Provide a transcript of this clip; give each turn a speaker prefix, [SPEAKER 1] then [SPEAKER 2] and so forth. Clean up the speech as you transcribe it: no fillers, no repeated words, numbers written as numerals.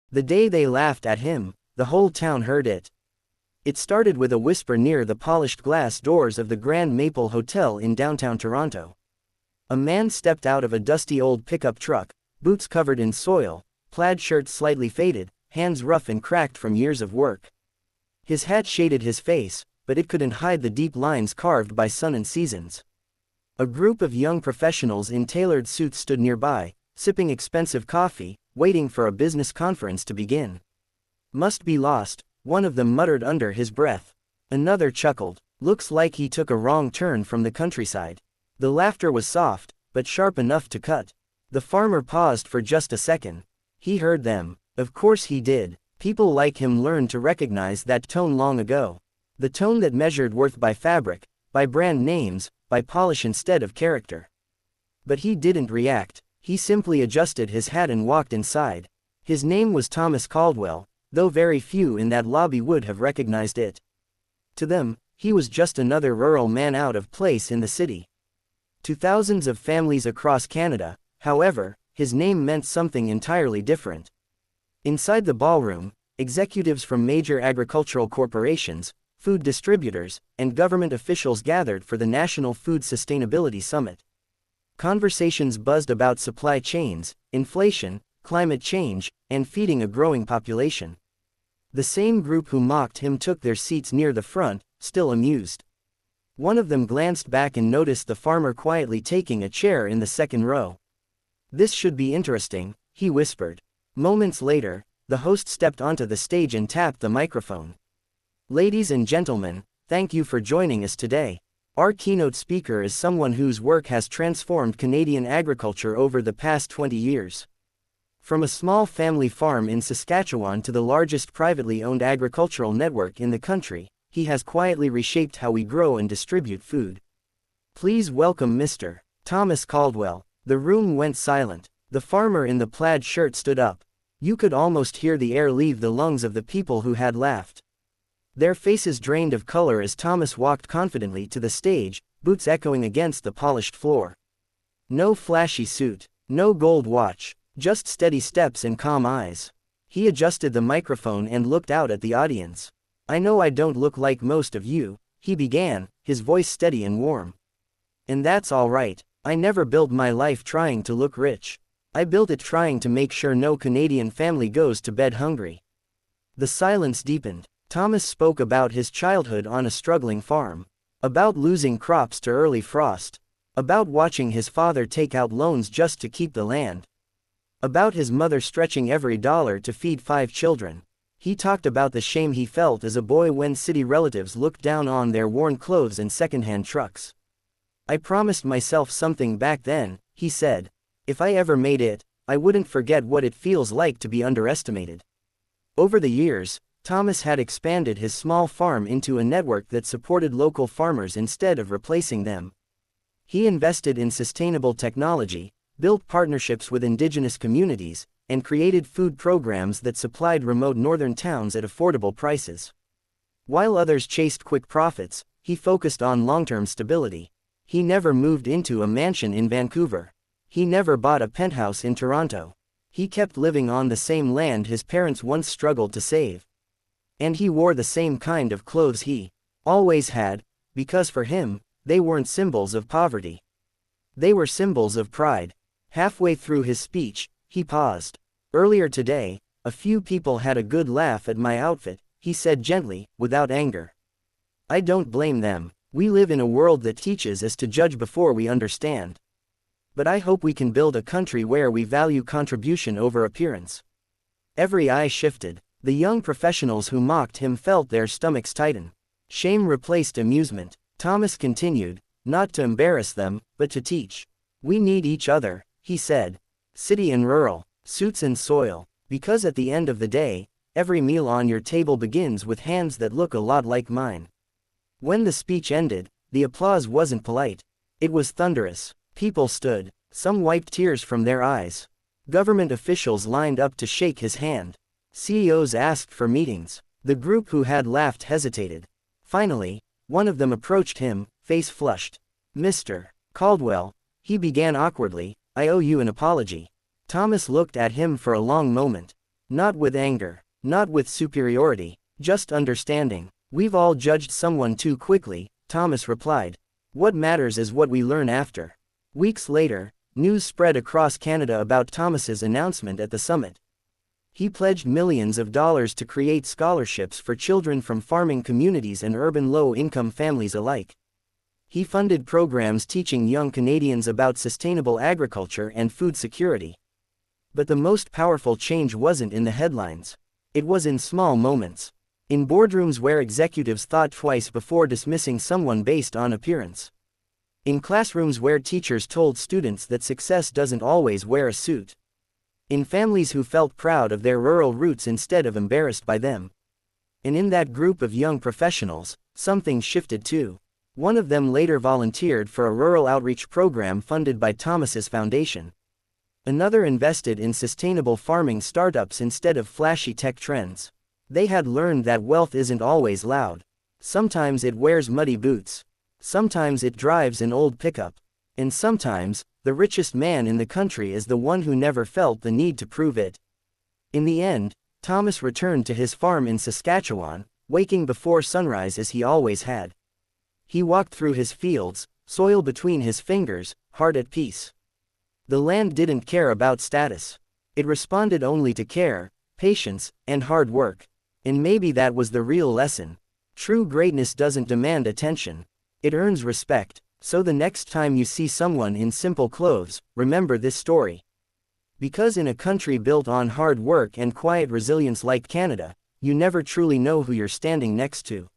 [SPEAKER 1] The day they laughed at him, the whole town heard it. It started with a whisper near the polished glass doors of the Grand Maple Hotel in downtown Toronto. A man stepped out of a dusty old pickup truck, boots covered in soil, plaid shirt slightly faded, hands rough and cracked from years of work. His hat shaded his face, but it couldn't hide the deep lines carved by sun and seasons. A group of young professionals in tailored suits stood nearby, sipping expensive coffee, waiting for a business conference to begin. "Must be lost," one of them muttered under his breath. Another chuckled. "Looks like he took a wrong turn from the countryside." The laughter was soft, but sharp enough to cut. The farmer paused for just a second. He heard them. Of course he did. People like him learned to recognize that tone long ago. The tone that measured worth by fabric, by brand names, by polish instead of character. But he didn't react. He simply adjusted his hat and walked inside. His name was Thomas Caldwell, though very few in that lobby would have recognized it. To them, he was just another rural man out of place in the city. To thousands of families across Canada, however, his name meant something entirely different. Inside the ballroom, executives from major agricultural corporations, food distributors, and government officials gathered for the National Food Sustainability Summit. Conversations buzzed about supply chains, inflation, climate change, and feeding a growing population. The same group who mocked him took their seats near the front, still amused. One of them glanced back and noticed the farmer quietly taking a chair in the second row. "This should be interesting," he whispered. Moments later, the host stepped onto the stage and tapped the microphone. "Ladies and gentlemen, thank you for joining us today. Our keynote speaker is someone whose work has transformed Canadian agriculture over the past 20 years. From a small family farm in Saskatchewan to the largest privately owned agricultural network in the country, he has quietly reshaped how we grow and distribute food. Please welcome Mr. Thomas Caldwell." The room went silent. The farmer in the plaid shirt stood up. You could almost hear the air leave the lungs of the people who had laughed. Their faces drained of color as Thomas walked confidently to the stage, boots echoing against the polished floor. No flashy suit, no gold watch, just steady steps and calm eyes. He adjusted the microphone and looked out at the audience. "I know I don't look like most of you," he began, his voice steady and warm. "And that's all right. I never built my life trying to look rich. I built it trying to make sure no Canadian family goes to bed hungry." The silence deepened. Thomas spoke about his childhood on a struggling farm, about losing crops to early frost, about watching his father take out loans just to keep the land, about his mother stretching every dollar to feed 5 children. He talked about the shame he felt as a boy when city relatives looked down on their worn clothes and secondhand trucks. "I promised myself something back then," he said. "If I ever made it, I wouldn't forget what it feels like to be underestimated." Over the years, Thomas had expanded his small farm into a network that supported local farmers instead of replacing them. He invested in sustainable technology, built partnerships with indigenous communities, and created food programs that supplied remote northern towns at affordable prices. While others chased quick profits, he focused on long-term stability. He never moved into a mansion in Vancouver. He never bought a penthouse in Toronto. He kept living on the same land his parents once struggled to save. And he wore the same kind of clothes he always had, because for him, they weren't symbols of poverty. They were symbols of pride. Halfway through his speech, he paused. "Earlier today, a few people had a good laugh at my outfit," he said gently, without anger. "I don't blame them. We live in a world that teaches us to judge before we understand. But I hope we can build a country where we value contribution over appearance." Every eye shifted. The young professionals who mocked him felt their stomachs tighten. Shame replaced amusement. Thomas continued, not to embarrass them, but to teach. "We need each other," he said. "City and rural, suits and soil, because at the end of the day, every meal on your table begins with hands that look a lot like mine." When the speech ended, the applause wasn't polite. It was thunderous. People stood. Some wiped tears from their eyes. Government officials lined up to shake his hand. CEOs asked for meetings. The group who had laughed hesitated. Finally, one of them approached him, face flushed. "Mr. Caldwell," he began awkwardly, "I owe you an apology." Thomas looked at him for a long moment. Not with anger, not with superiority, just understanding. We've all judged someone too quickly, Thomas replied. What matters is what we learn after. Weeks later, news spread across Canada about Thomas's announcement at the summit. He pledged millions of dollars to create scholarships for children from farming communities and urban low-income families alike. He funded programs teaching young Canadians about sustainable agriculture and food security. But the most powerful change wasn't in the headlines. It was in small moments. In boardrooms where executives thought twice before dismissing someone based on appearance. In classrooms where teachers told students that success doesn't always wear a suit. In families who felt proud of their rural roots instead of embarrassed by them. And in that group of young professionals, something shifted too. One of them later volunteered for a rural outreach program funded by Thomas's foundation. Another invested in sustainable farming startups instead of flashy tech trends. They had learned that wealth isn't always loud. Sometimes it wears muddy boots. Sometimes it drives an old pickup. And sometimes, the richest man in the country is the one who never felt the need to prove it. In the end, Thomas returned to his farm in Saskatchewan, waking before sunrise as he always had. He walked through his fields, soil between his fingers, heart at peace. The land didn't care about status. It responded only to care, patience, and hard work. And maybe that was the real lesson. True greatness doesn't demand attention. It earns respect. So the next time you see someone in simple clothes, remember this story. Because in a country built on hard work and quiet resilience like Canada, you never truly know who you're standing next to.